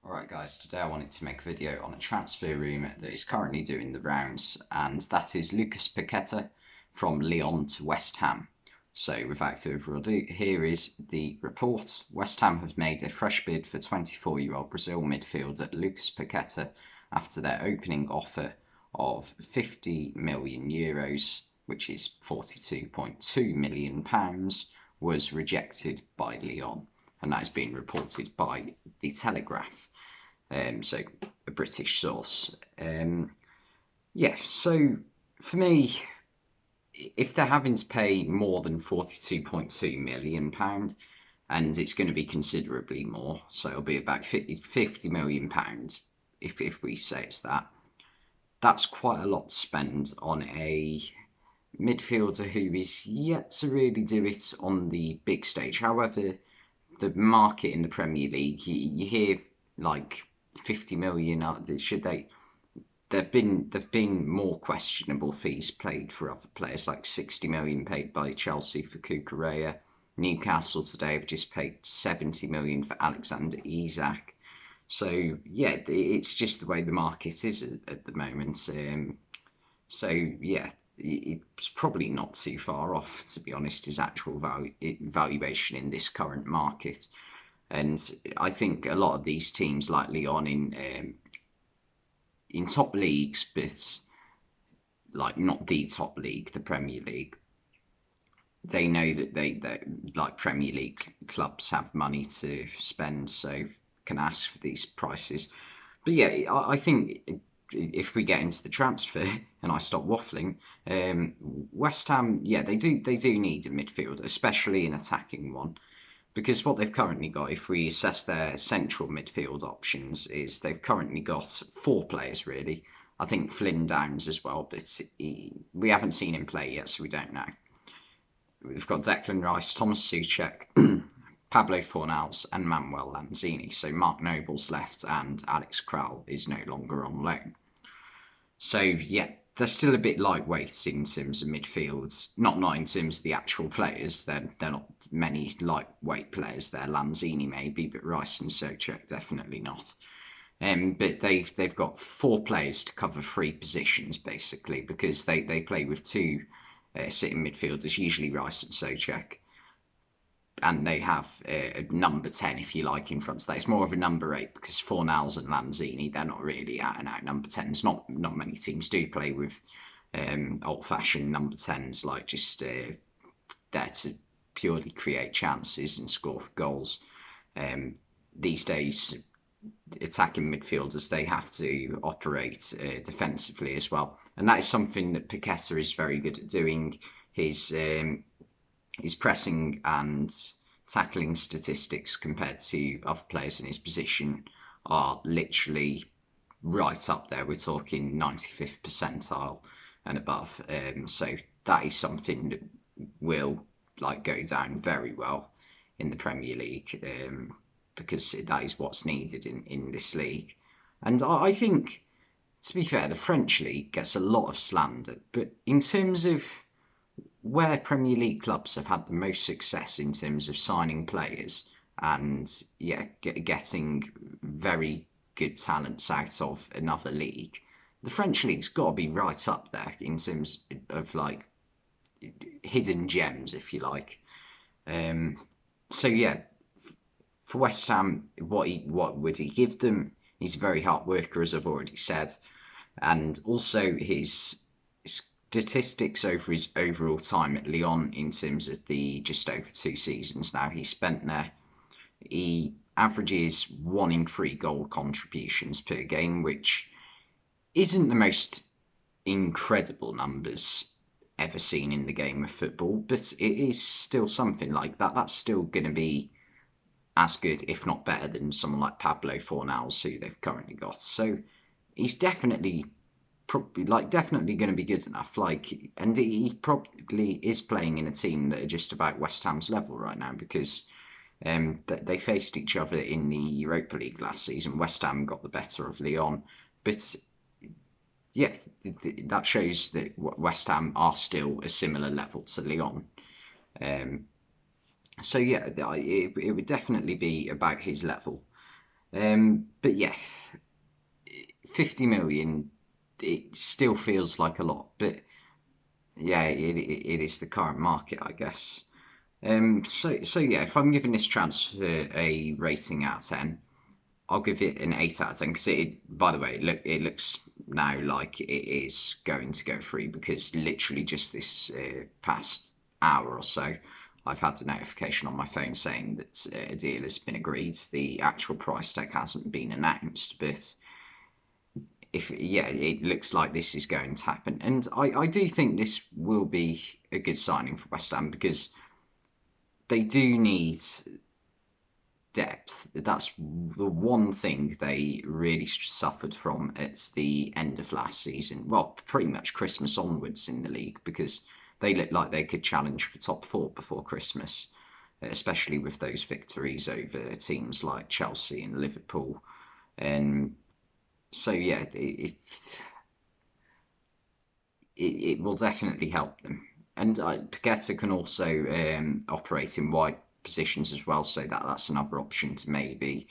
Alright guys, today I wanted to make a video on a transfer rumour that is currently doing the rounds, and that is Lucas Paqueta from Lyon to West Ham. So without further ado, here is the report. West Ham have made a fresh bid for 24-year-old Brazil midfielder Lucas Paqueta after their opening offer of €50 million, which is £42.2 million, was rejected by Lyon. And that has been reported by the Telegraph, so a British source. So for me, if they're having to pay more than £42.2 million, and it's going to be considerably more, so it'll be about £50 million, if we say it's that, that's quite a lot to spend on a midfielder who is yet to really do it on the big stage. However, the market in the Premier League, you hear like 50 million. There've been more questionable fees paid for other players, like 60 million paid by Chelsea for Cucurella. Newcastle today have just paid 70 million for Alexander Isak. So yeah, it's just the way the market is at the moment. So yeah, it's probably not too far off, to be honest, his actual valuation in this current market. And I think a lot of these teams, like Lyon, in top leagues, but like not the top league, the Premier League, they know that they like Premier League clubs have money to spend, so can ask for these prices. But yeah, I think if we get into the transfer and I stop waffling, West Ham, yeah, they do need a midfielder, especially an attacking one, because what they've currently got, if we assess their central midfield options, is they've currently got four players really. I think Flynn Downs as well, but we haven't seen him play yet, so we don't know. We've got Declan Rice, Thomas Souček, Pablo Fornals and Manuel Lanzini. So Mark Noble's left and Alex Kral is no longer on loan. So yeah, they're still a bit lightweight in terms of midfields. Not in terms of the actual players. They're not many lightweight players there. Lanzini maybe, but Rice and Souček definitely not. But they've got four players to cover three positions basically, because they play with two sitting midfielders, usually Rice and Souček, and they have a number 10, if you like, in front of that. It's more of a number 8, because Fornals and Lanzini, they're not really out and out number 10s. Not many teams do play with old-fashioned number 10s, like just there to purely create chances and score for goals. These days, attacking midfielders, they have to operate defensively as well. And that is something that Paqueta is very good at doing. His pressing and tackling statistics compared to other players in his position are literally right up there. We're talking 95th percentile and above. So that is something that will go down very well in the Premier League, because that is what's needed in this league. And I think, to be fair, the French league gets a lot of slander, but in terms of where Premier League clubs have had the most success in terms of signing players and getting very good talents out of another league, the French league's got to be right up there in terms of hidden gems, if you like. So yeah, for West Ham, what would he give them? He's a very hard worker, as I've already said, and also his statistics over his overall time at Lyon, in terms of the just over 2 seasons now he spent there, he averages 1 in 3 goal contributions per game, which isn't the most incredible numbers ever seen in the game of football, but it is still something like that. That's still going to be as good, if not better, than someone like Pablo Fornals, who they've currently got. So he's definitely definitely going to be good enough. And he probably is playing in a team that are just about West Ham's level right now, because they faced each other in the Europa League last season. West Ham got the better of Lyon, but yeah, that shows that West Ham are still a similar level to Lyon. So yeah, it would definitely be about his level. But yeah, 50 million, it still feels like a lot, but yeah, it is the current market, I guess. So yeah, if I'm giving this transfer a rating out of 10, I'll give it an 8 out of 10 because by the way, it looks now like it is going to go through because literally just this past hour or so, I've had a notification on my phone saying that a deal has been agreed. The actual price tag hasn't been announced, but if yeah, it looks like this is going to happen, and I do think this will be a good signing for West Ham because they do need depth. That's the one thing they really suffered from at the end of last season. Well, pretty much Christmas onwards in the league because they looked like they could challenge for top four before Christmas, especially with those victories over teams like Chelsea and Liverpool. And so, yeah, it will definitely help them. And Paqueta can also operate in wide positions as well, so that's another option to maybe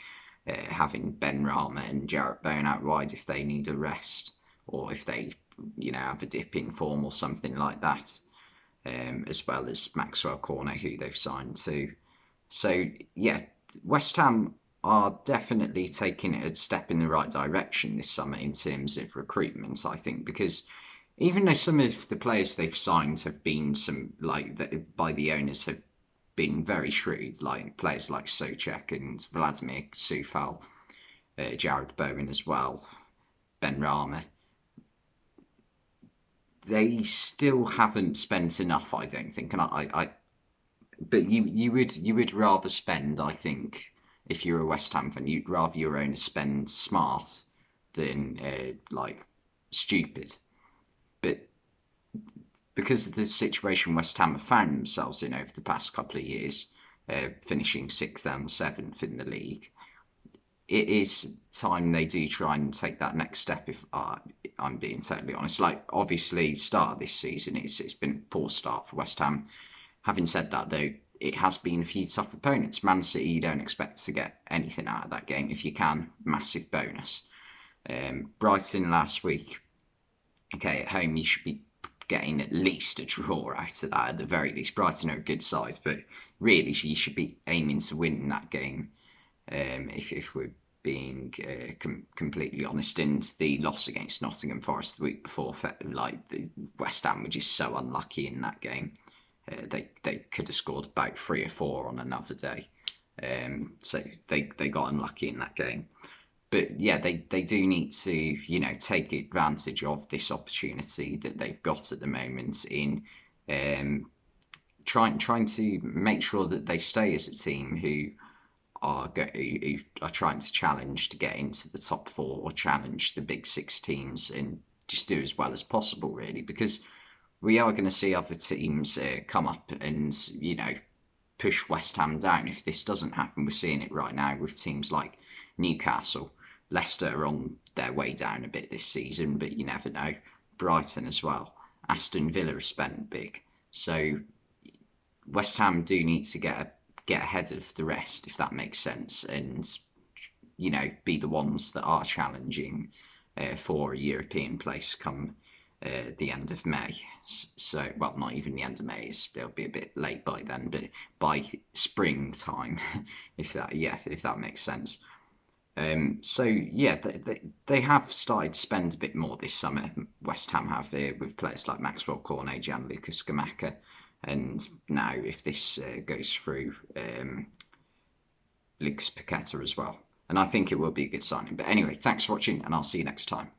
having Ben Rama and Jarrett Bowen out wide if they need a rest or if they, have a dip in form or something like that, as well as Maxwell Cornet, who they've signed too. So, yeah, West Ham are definitely taking a step in the right direction this summer in terms of recruitment, I think, because even though some of the players they've signed have been some like by the owners have been very shrewd, like players like Souček and Vladimir Coufal, Jared Bowen as well, Ben Rama, they still haven't spent enough, I don't think. And but you would rather spend, I think, if you're a West Ham fan, you'd rather your owners spend smart than like stupid. But because of the situation West Ham have found themselves in over the past couple of years, finishing sixth and seventh in the league, it is time they do try and take that next step. If I'm being totally honest, like obviously start of this season, it's been a poor start for West Ham. Having said that, though, it has been a few tough opponents. Man City, you don't expect to get anything out of that game. If you can, massive bonus. Brighton last week, okay, at home you should be getting at least a draw out of that at the very least. Brighton are a good side, but really you should be aiming to win that game. If we're being completely honest, and the loss against Nottingham Forest the week before, like the West Ham were just so unlucky in that game. They could have scored about 3 or 4 on another day, so they got unlucky in that game. But yeah, they do need to take advantage of this opportunity that they've got at the moment in trying to make sure that they stay as a team who are trying to challenge to get into the top four or challenge the big six teams and just do as well as possible, really, because we are going to see other teams come up and push West Ham down. If this doesn't happen, we're seeing it right now with teams like Newcastle. Leicester are on their way down a bit this season, but you never know. Brighton as well. Aston Villa have spent big. So West Ham do need to get ahead of the rest, if that makes sense, and be the ones that are challenging for a European place come the end of May. So, well, not even the end of May. It'll be a bit late by then, but by springtime, if that makes sense. So yeah, they have started to spend a bit more this summer. West Ham have with players like Maxwell Cornet, Lucas Paqueta, and now if this goes through, Lucas Paqueta as well. And I think it will be a good signing. But anyway, thanks for watching, and I'll see you next time.